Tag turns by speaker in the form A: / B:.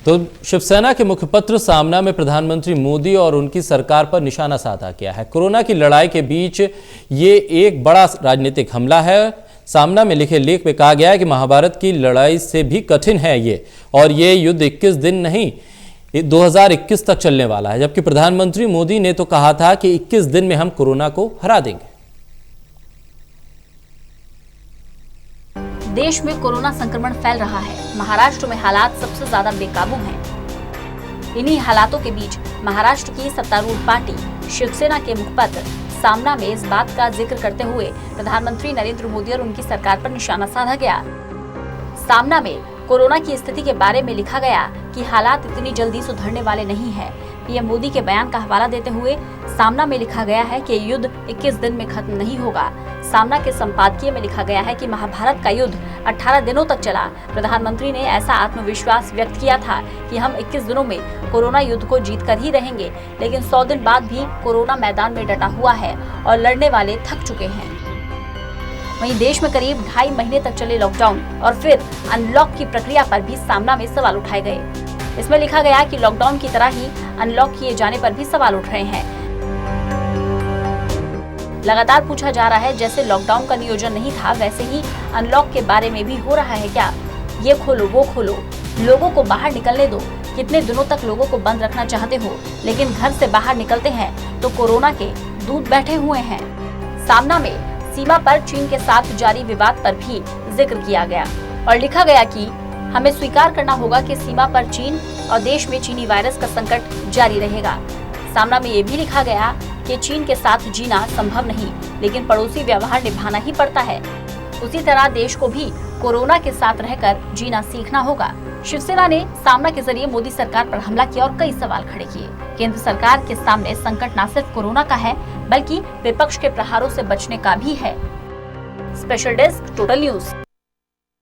A: तो शिवसेना के मुखपत्र सामना में प्रधानमंत्री मोदी और उनकी सरकार पर निशाना साधा गया है। कोरोना की लड़ाई के बीच ये एक बड़ा राजनीतिक हमला है। सामना में लिखे लेख में कहा गया है कि महाभारत की लड़ाई से भी कठिन है ये, और ये युद्ध 21 दिन नहीं 2021 तक चलने वाला है। जबकि प्रधानमंत्री मोदी ने तो कहा था कि 21 दिन में हम कोरोना को हरा देंगे।
B: देश में कोरोना संक्रमण फैल रहा है। महाराष्ट्र में हालात सबसे ज्यादा बेकाबू हैं। इन्हीं हालातों के बीच महाराष्ट्र की सत्तारूढ़ पार्टी शिवसेना के मुखपत्र सामना में इस बात का जिक्र करते हुए प्रधानमंत्री नरेंद्र मोदी और उनकी सरकार पर निशाना साधा गया। सामना में कोरोना की स्थिति के बारे में लिखा गया कि हालात इतनी जल्दी सुधरने वाले नहीं है। पीएम मोदी के बयान का हवाला देते हुए सामना में लिखा गया है कि युद्ध 21 दिन में खत्म नहीं होगा। सामना के संपादकीय में लिखा गया है कि महाभारत का युद्ध 18 दिनों तक चला। प्रधानमंत्री ने ऐसा आत्मविश्वास व्यक्त किया था कि हम 21 दिनों में कोरोना युद्ध को जीत कर ही रहेंगे, लेकिन 100 दिन बाद भी कोरोना मैदान में डटा हुआ है और लड़ने वाले थक चुके हैं। वहीं देश में करीब 2.5 महीने तक चले लॉकडाउन और फिर अनलॉक की प्रक्रिया पर भी सामना में सवाल उठाए गए। इसमें लिखा गया कि लॉकडाउन की तरह ही अनलॉक किए जाने पर भी सवाल उठ रहे हैं। लगातार पूछा जा रहा है, जैसे लॉकडाउन का नियोजन नहीं था वैसे ही अनलॉक के बारे में भी हो रहा है क्या? ये खोलो वो खोलो, लोगों को बाहर निकलने दो। कितने दिनों तक लोगों को बंद रखना चाहते हो, लेकिन घर से बाहर निकलते हैं तो कोरोना के दूत बैठे हुए हैं। सामना में सीमा पर चीन के साथ जारी विवाद पर भी जिक्र किया गया और लिखा गया कि हमें स्वीकार करना होगा कि सीमा पर चीन और देश में चीनी वायरस का संकट जारी रहेगा। सामना में ये भी लिखा गया कि चीन के साथ जीना संभव नहीं, लेकिन पड़ोसी व्यवहार निभाना ही पड़ता है। उसी तरह देश को भी कोरोना के साथ रहकर जीना सीखना होगा। शिवसेना ने सामना के जरिए मोदी सरकार पर हमला किया और कई सवाल खड़े किए। केंद्र सरकार के सामने संकट न सिर्फ कोरोना का है, बल्कि विपक्ष के प्रहारों से बचने का भी है। Special desk, total news.